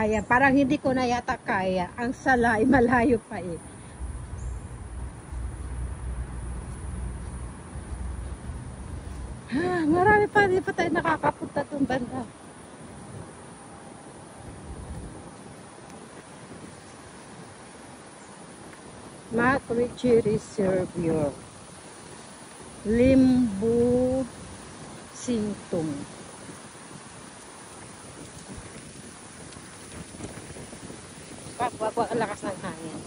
Ayan, parang hindi ko na yata kaya. Ang sala ay malayo pa eh. Marami pa, hindi pa tayo nakakapunta itong banda. McRitchie Reservoir, Limbu Singtong. Wag ang lakas ng hangin.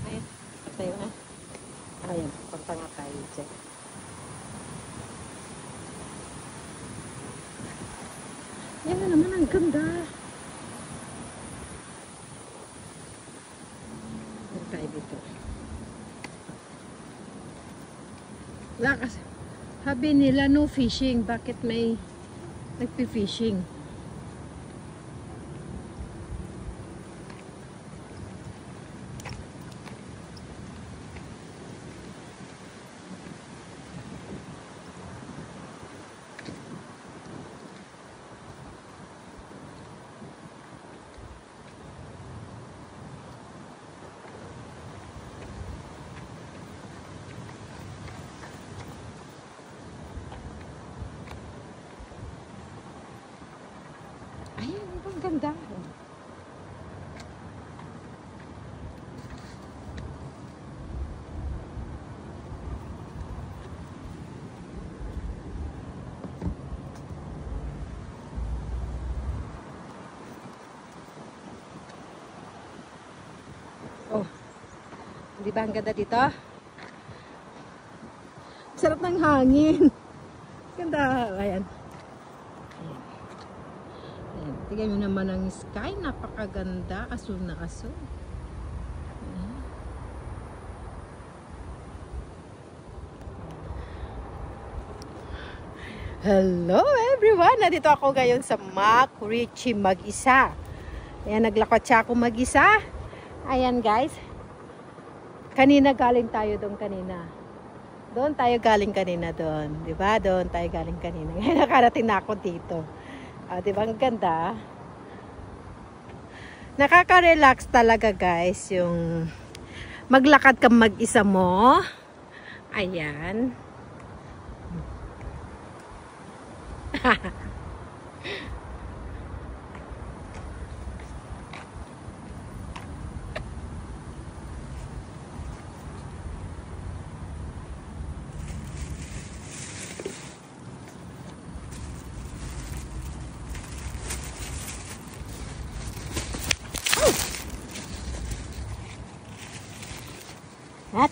Ayan, tayo na. Ayan, punta nga tayo dyan. Yan na naman, ang ganda. Punta tayo dito. Lakas. Sabi nila no fishing. Bakit may nagpi-fishing? Ayan, ang ganda. Oh, di ba ang ganda dito? Sarap ng hangin. Ganda. Ayan. Tingnan nyo naman ang sky, napakaganda, asul na asul. Hello everyone! Nandito ako ngayon sa McRitchie mag-isa. Ayan, naglakot siya ako mag-isa. Ayan guys. Kanina galing tayo doon kanina. Doon tayo galing kanina doon. Diba? Doon tayo galing kanina. Ngayon nakarating na ako dito. Diba ang ganda? Nakaka-relax talaga guys yung maglakad ka mag-isa mo. Ayan.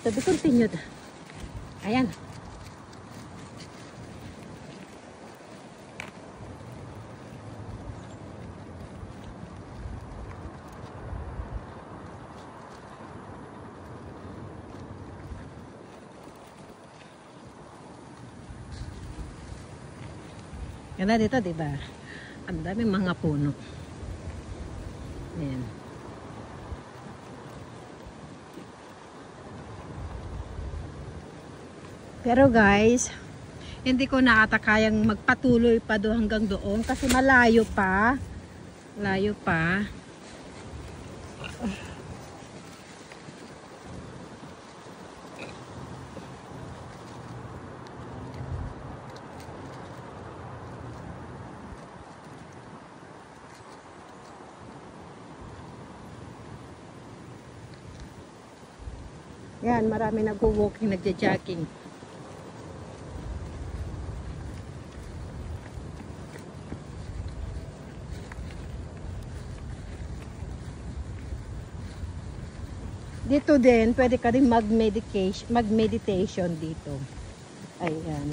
To be continued. Ayan. Ganda dito, diba? Ang daming mga puno. Ayan. Pero guys, hindi ko na ata kayang magpatuloy pa doon hanggang doon kasi malayo pa. Layo pa. Yan, marami nagwo-walking, nagja-jogging. Dito din, pwede ka rin mag-meditation dito. Ayan.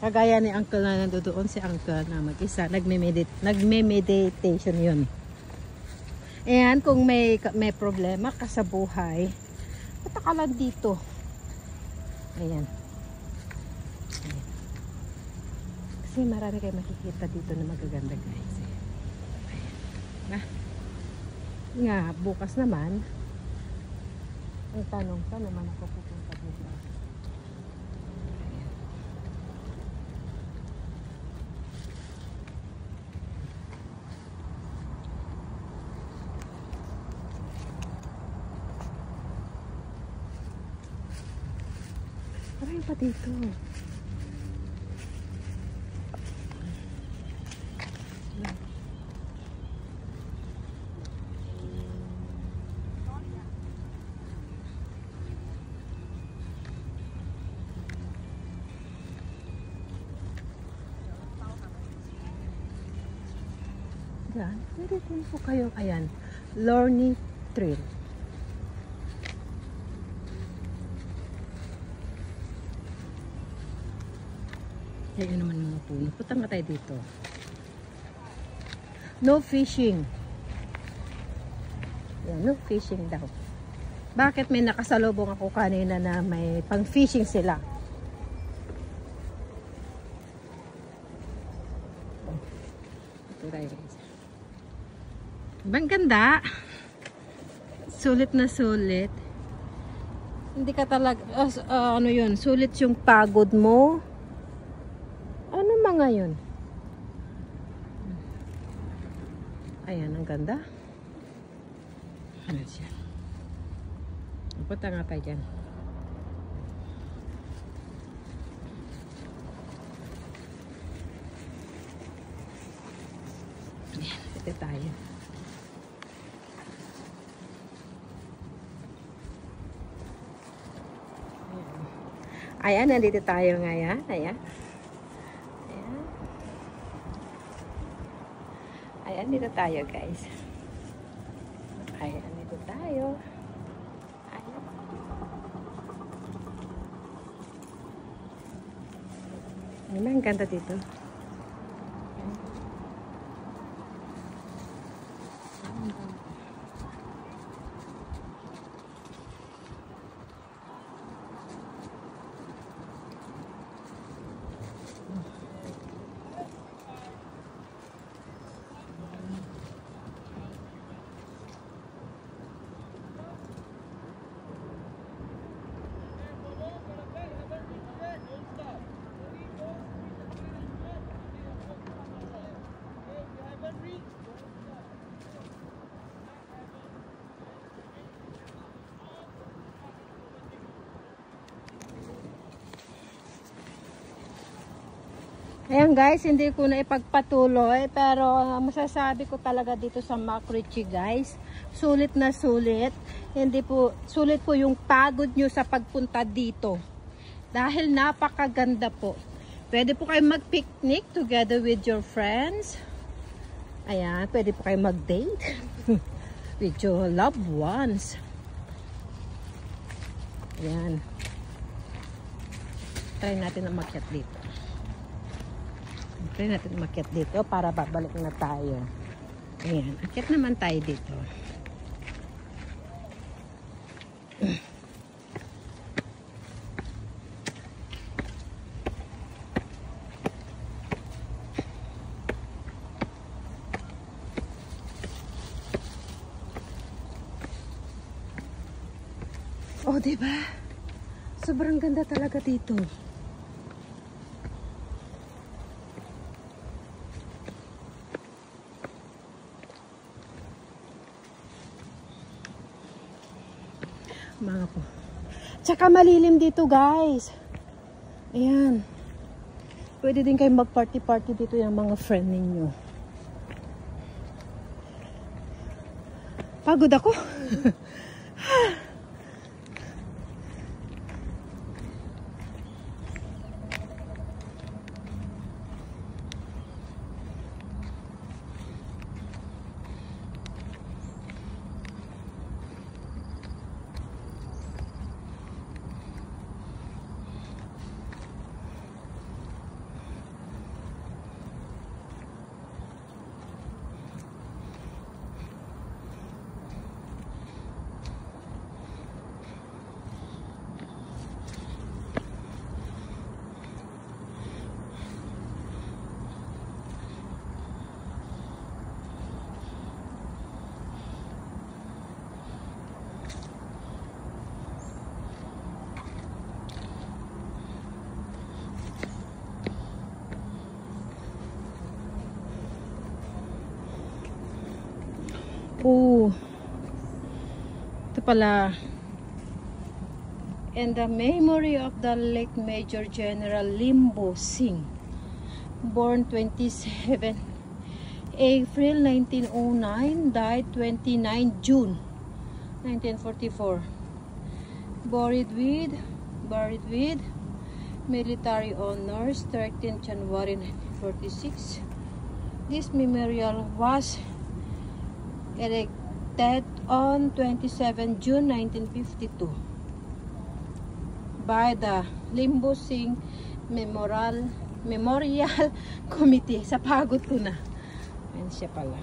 Kagaya ni uncle na nandoon, si uncle na mag-isa, nagme-meditation yun. Ayan, kung may problema ka sa buhay, punta ka lang dito. Ayan. Ayan. Kasi marami kayo makikita dito na magaganda guys. Ayan. Ayan. Nga, bukas naman, ang tanong, saan naman ako pupunta dito? Ayan. Marami pa dito. Yan, pwede din po kayo. Ayan, Lorne Trail. Yan naman mga puno. Punta nga tayo dito. No fishing. Yan, no fishing daw. Bakit may nakasalubong ako kanina na may pang fishing sila? Ito tayo guys. Ibang ganda. Sulit na sulit. Hindi ka talaga, ano yun, sulit yung pagod mo. Ano mga yun? Ayan, ang ganda. Ano siya? Punta nga tayo dyan. Ayan, ito tayo. Ayan, nandito tayo ngayon. Ayan. Ayan. Ayan, dito tayo guys. Ayan, dito tayo. Ayan. Ayan, ang ganda dito. Ayan guys, hindi ko na ipagpatuloy pero masasabi ko talaga dito sa McRitchie guys, sulit na sulit. Hindi po, sulit po yung pagod nyo sa pagpunta dito. Dahil napakaganda po. Pwede po kayo mag-picnic together with your friends. Ayan, pwede po kayo mag-date with your loved ones. Ayan. Try natin na makyat dito. Try natin umakyat dito para babalik na tayo. Ayan, akyat naman tayo dito. Oh, diba? Sobrang ganda talaga dito. Mga po. Tsaka malilim dito guys. Ayan. Pwede din kayo mag-party-party dito yung mga friend ninyo. Pagod ako. Oh. Ito pala. in the memory of the late Major General Lim Bo Sing, born 27 April 1909, died 29 June 1944. Buried with military honors 13 January 1946. This memorial was erected on 27 June 1952 by the Lim Bo Sing Memorial Committee. Sa pagod ko na. Ayan siya pala.